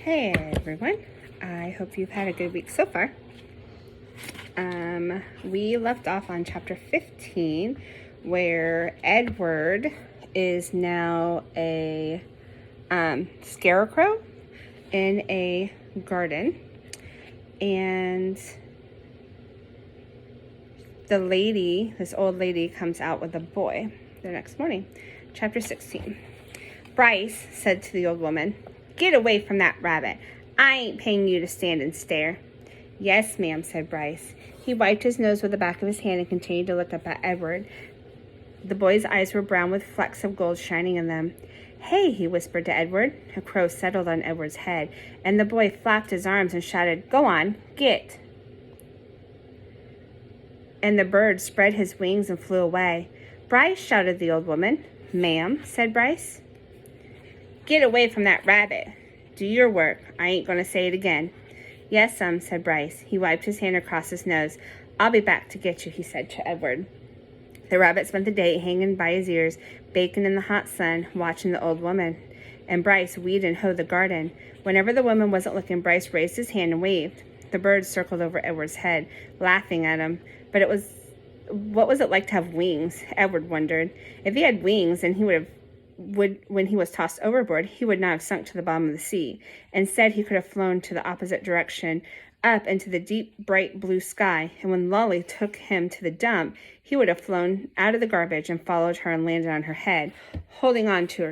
Hey everyone, I hope you've had a good week so far. We left off on chapter 15 where Edward is now a scarecrow in a garden, and this old lady comes out with a boy the next morning. Chapter 16. Bryce said to the old woman, "Get away from that rabbit. I ain't paying you to stand and stare." "Yes, ma'am," said Bryce. He wiped his nose with the back of his hand and continued to look up at Edward. The boy's eyes were brown with flecks of gold shining in them. "Hey," he whispered to Edward. A crow settled on Edward's head, and the boy flapped his arms and shouted, "Go on, get." And the bird spread his wings and flew away. "Bryce," shouted the old woman. "Ma'am," said Bryce. "Get away from that rabbit. Do your work. I ain't going to say it again." "Yes, said Bryce. He wiped his hand across his nose. "I'll be back to get you," he said to Edward. The rabbit spent the day hanging by his ears, baking in the hot sun, watching the old woman. And Bryce weeded and hoed the garden. Whenever the woman wasn't looking, Bryce raised his hand and waved. The birds circled over Edward's head, laughing at him. But what was it like to have wings? Edward wondered. If he had wings, then when he was tossed overboard, he would not have sunk to the bottom of the sea. Instead, he could have flown to the opposite direction, up into the deep, bright blue sky, and when Lolly took him to the dump, he would have flown out of the garbage and followed her and landed on her head, holding on to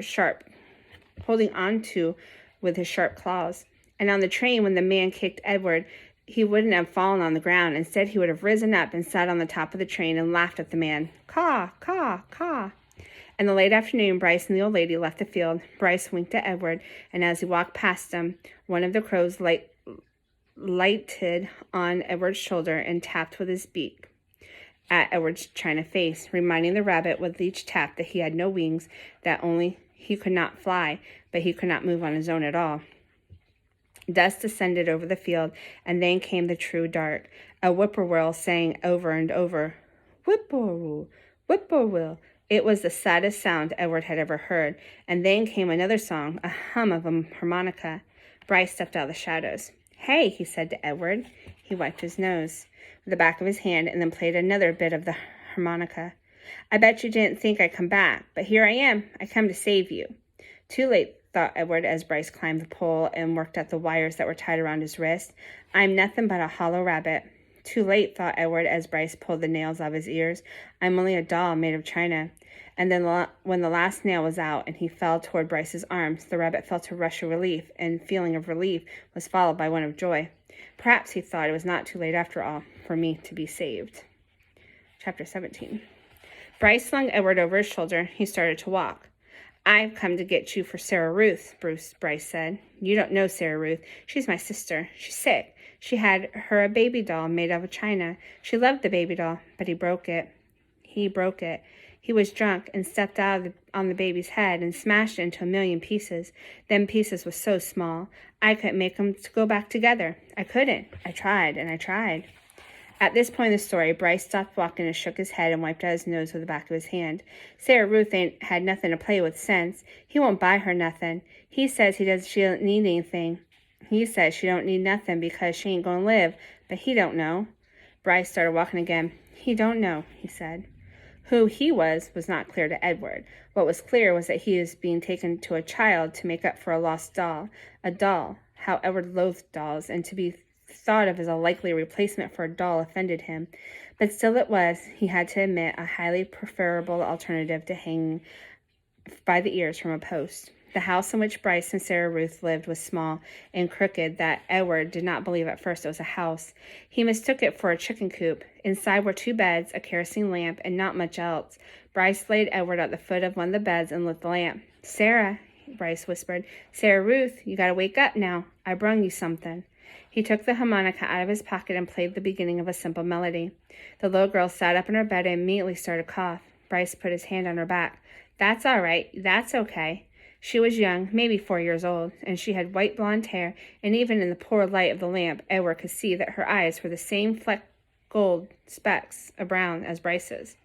with his sharp claws. And on the train, when the man kicked Edward, he wouldn't have fallen on the ground. Instead, he would have risen up and sat on the top of the train and laughed at the man. "Caw, caw, caw." In the late afternoon, Bryce and the old lady left the field. Bryce winked at Edward, and as he walked past him, one of the crows lighted on Edward's shoulder and tapped with his beak at Edward's china face, reminding the rabbit with each tap that he had no wings, that only he could not fly, but he could not move on his own at all. Dusk descended over the field, and then came the true dark. A whippoorwill sang over and over, "Whippoorwill, whippoorwill." It was the saddest sound Edward had ever heard, and then came another song, a hum of a harmonica. Bryce stepped out of the shadows. "Hey," he said to Edward. He wiped his nose with the back of his hand and then played another bit of the harmonica. "I bet you didn't think I'd come back, but here I am. I come to save you." Too late, thought Edward as Bryce climbed the pole and worked at the wires that were tied around his wrist. "I'm nothing but a hollow rabbit." Too late, thought Edward as Bryce pulled the nails out of his ears. "I'm only a doll made of china." And then when the last nail was out and he fell toward Bryce's arms, the rabbit felt a rush of relief, and feeling of relief was followed by one of joy. Perhaps, he thought, it was not too late after all for me to be saved. Chapter 17. Bryce slung Edward over his shoulder. He started to walk. "I've come to get you for Sarah Ruth," Bryce said. "You don't know Sarah Ruth. She's my sister. She's sick. She had her a baby doll made of china. She loved the baby doll, but he broke it. He was drunk and stepped out on the baby's head and smashed it into a million pieces. Them pieces was so small, I couldn't make them go back together. I couldn't. I tried and I tried." At this point in the story, Bryce stopped walking and shook his head and wiped out his nose with the back of his hand. "Sarah Ruth ain't had nothing to play with since. He won't buy her nothing. He says she don't need anything. He says she don't need nothing because she ain't going to live, but he don't know." Bryce started walking again. "He don't know," he said. Who he was not clear to Edward. What was clear was that he was being taken to a child to make up for a lost doll. A doll. How Edward loathed dolls, and to be thought of as a likely replacement for a doll offended him. But still it was, he had to admit, a highly preferable alternative to hanging by the ears from a post. The house in which Bryce and Sarah Ruth lived was small and crooked that Edward did not believe at first it was a house. He mistook it for a chicken coop. Inside were 2 beds, a kerosene lamp, and not much else. Bryce laid Edward at the foot of one of the beds and lit the lamp. "Sarah," Bryce whispered. "Sarah Ruth, you gotta wake up now. I brung you something." He took the harmonica out of his pocket and played the beginning of a simple melody. The little girl sat up in her bed and immediately started to cough. Bryce put his hand on her back. "That's all right. That's okay." She was young, maybe 4 years old, and she had white blonde hair, and even in the poor light of the lamp, Edward could see that her eyes were the same flecked gold specks of brown as Bryce's.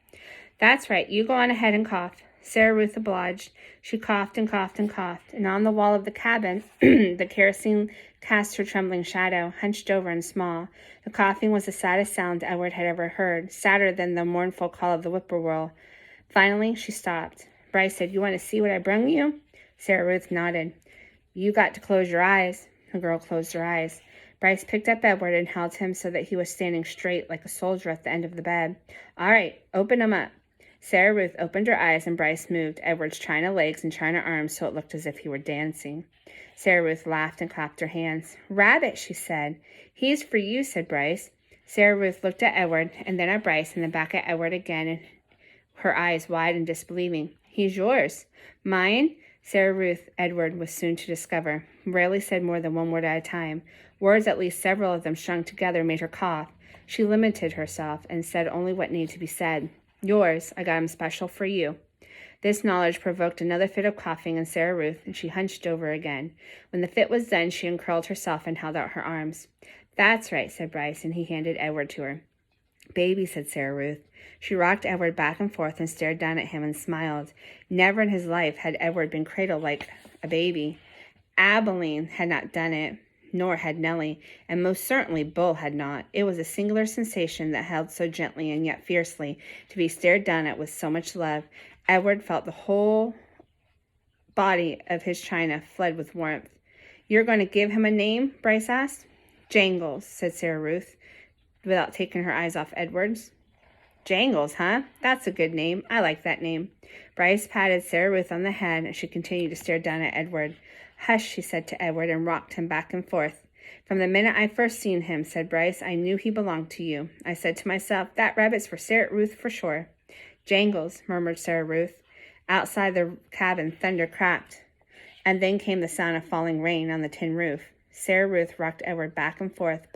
"That's right, you go on ahead and cough." Sarah Ruth obliged. She coughed and coughed and coughed, and on the wall of the cabin, the kerosene cast her trembling shadow, hunched over and small. The coughing was the saddest sound Edward had ever heard, sadder than the mournful call of the whippoorwill. Finally, she stopped. Bryce said, "You want to see what I brung you?" Sarah Ruth nodded. "You got to close your eyes." The girl closed her eyes. Bryce picked up Edward and held him so that he was standing straight like a soldier at the end of the bed. "All right, open 'em up." Sarah Ruth opened her eyes and Bryce moved Edward's china legs and china arms so it looked as if he were dancing. Sarah Ruth laughed and clapped her hands. "Rabbit," she said. "He's for you," said Bryce. Sarah Ruth looked at Edward and then at Bryce and then back at Edward again, and her eyes wide and disbelieving. "He's yours." "Mine?" Sarah Ruth, Edward was soon to discover, rarely said more than one word at a time. Words, at least several of them strung together, made her cough. She limited herself and said only what needed to be said. "Yours. I got him special for you." This knowledge provoked another fit of coughing in Sarah Ruth, and she hunched over again. When the fit was done, she uncurled herself and held out her arms. "That's right," said Bryce, and he handed Edward to her. "Baby," said Sarah Ruth. She rocked Edward back and forth and stared down at him and smiled. Never in his life had Edward been cradled like a baby. Abilene had not done it, nor had Nellie, and most certainly Bull had not. It was a singular sensation that held so gently and yet fiercely, to be stared down at with so much love. Edward felt the whole body of his china flood with warmth. "You're going to give him a name?" Bryce asked. "Jangles," said Sarah Ruth, without taking her eyes off Edward's. "Jangles, huh? That's a good name. I like that name." Bryce patted Sarah Ruth on the head, and she continued to stare down at Edward. "Hush," she said to Edward, and rocked him back and forth. "From the minute I first seen him," said Bryce, "I knew he belonged to you. I said to myself, that rabbit's for Sarah Ruth for sure." "Jangles," murmured Sarah Ruth. Outside the cabin, thunder cracked, and then came the sound of falling rain on the tin roof. Sarah Ruth rocked Edward back and forth,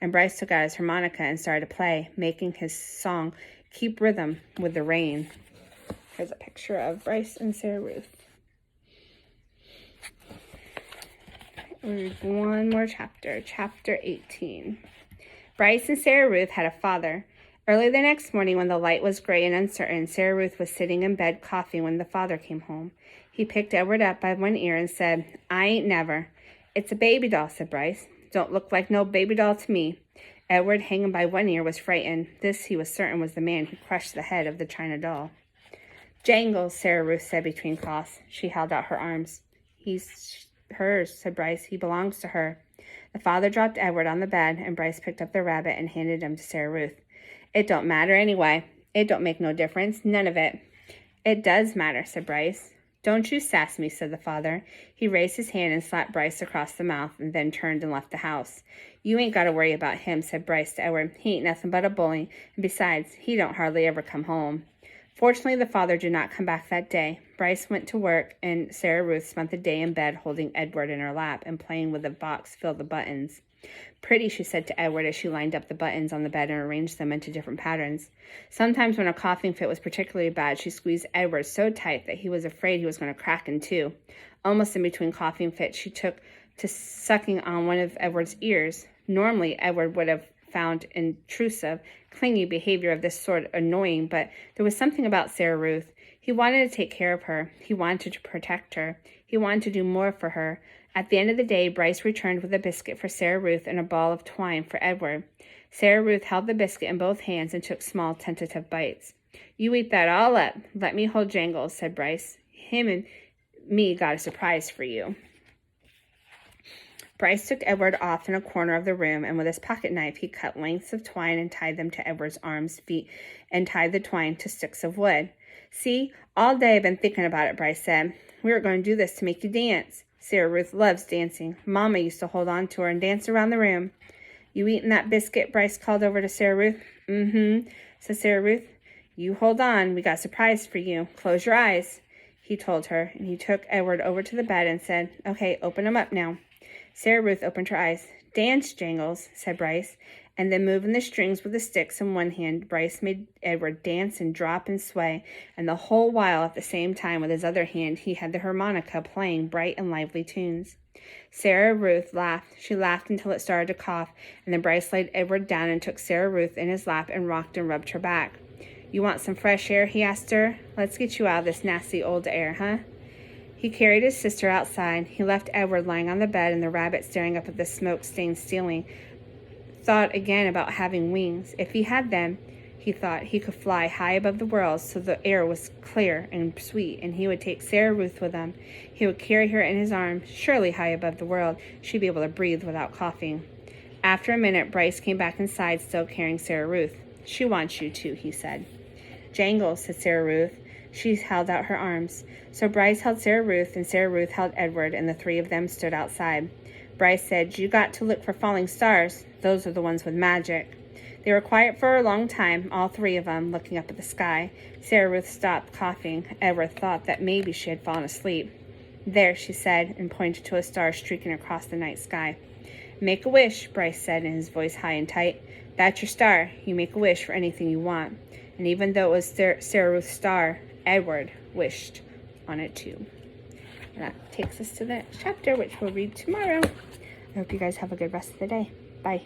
and Bryce took out his harmonica and started to play, making his song keep rhythm with the rain. Here's a picture of Bryce and Sarah Ruth. Read one more chapter, chapter 18. Bryce and Sarah Ruth had a father. Early the next morning, when the light was gray and uncertain, Sarah Ruth was sitting in bed coughing when the father came home. He picked Edward up by one ear and said, "I ain't never." "It's a baby doll," said Bryce. "Don't look like no baby doll to me." Edward, hanging by one ear, was frightened. This, he was certain, was the man who crushed the head of the china doll. "Jangles," Sarah Ruth said between coughs. She held out her arms. "He's hers," said Bryce. "He belongs to her." The father dropped Edward on the bed, and Bryce picked up the rabbit and handed him to Sarah Ruth. "It don't matter anyway. It don't make no difference. None of it." "It does matter," said Bryce. "Don't you sass me," said the father. He raised his hand and slapped Bryce across the mouth, and then turned and left the house. "You ain't got to worry about him," said Bryce to Edward. "He ain't nothing but a bully, and besides, he don't hardly ever come home." Fortunately, the father did not come back that day. Bryce went to work, and Sarah Ruth spent the day in bed holding Edward in her lap and playing with the box filled with buttons. "Pretty," she said to Edward as she lined up the buttons on the bed and arranged them into different patterns. Sometimes when a coughing fit was particularly bad, she squeezed Edward so tight that he was afraid he was going to crack in two. Almost in between coughing fits, she took to sucking on one of Edward's ears. Normally, Edward would have found intrusive, clingy behavior of this sort annoying, but there was something about Sarah Ruth. He wanted to take care of her. He wanted to protect her. He wanted to do more for her. At the end of the day, Bryce returned with a biscuit for Sarah Ruth and a ball of twine for Edward. Sarah Ruth held the biscuit in both hands and took small, tentative bites. "You eat that all up. Let me hold Jangles," said Bryce. "Him and me got a surprise for you." Bryce took Edward off in a corner of the room, and with his pocket knife he cut lengths of twine and tied them to Edward's arms, feet, and tied the twine to sticks of wood. "See, all day I've been thinking about it," Bryce said. "We were going to do this to make you dance. Sarah Ruth loves dancing. Mama used to hold on to her and dance around the room." "You eating that biscuit?" Bryce called over to Sarah Ruth. "Mm-hmm," said Sarah Ruth. "You hold on. We got a surprise for you. Close your eyes," he told her, and he took Edward over to the bed and said, "Okay, open them up now." Sarah Ruth opened her eyes. "Dance, Jangles," said Bryce, and then moving the strings with the sticks in one hand, Bryce made Edward dance and drop and sway, and the whole while at the same time with his other hand he had the harmonica playing bright and lively tunes. Sarah Ruth laughed. She laughed until it started to cough, and then Bryce laid Edward down and took Sarah Ruth in his lap and rocked and rubbed her back. You want some fresh air, he asked her. Let's get you out of this nasty old air, huh? He carried his sister outside. He left Edward lying on the bed and the rabbit staring up at the smoke-stained ceiling. Thought again about having wings. If he had them, he thought, he could fly high above the world so the air was clear and sweet, and he would take Sarah Ruth with him. He would carry her in his arms. Surely high above the world, she'd be able to breathe without coughing. After a minute, Bryce came back inside, still carrying Sarah Ruth. She wants you too, he said. Jangle, said Sarah Ruth. She held out her arms. So Bryce held Sarah Ruth, and Sarah Ruth held Edward, and the three of them stood outside. Bryce said, You got to look for falling stars. Those are the ones with magic. They were quiet for a long time, all three of them, looking up at the sky. Sarah Ruth stopped coughing. Edward thought that maybe she had fallen asleep. There, she said, and pointed to a star streaking across the night sky. Make a wish, Bryce said in his voice high and tight. That's your star. You make a wish for anything you want. And even though it was Sarah Ruth's star, Edward wished on it too. And that takes us to the next chapter, which we'll read tomorrow. I hope you guys have a good rest of the day. Bye.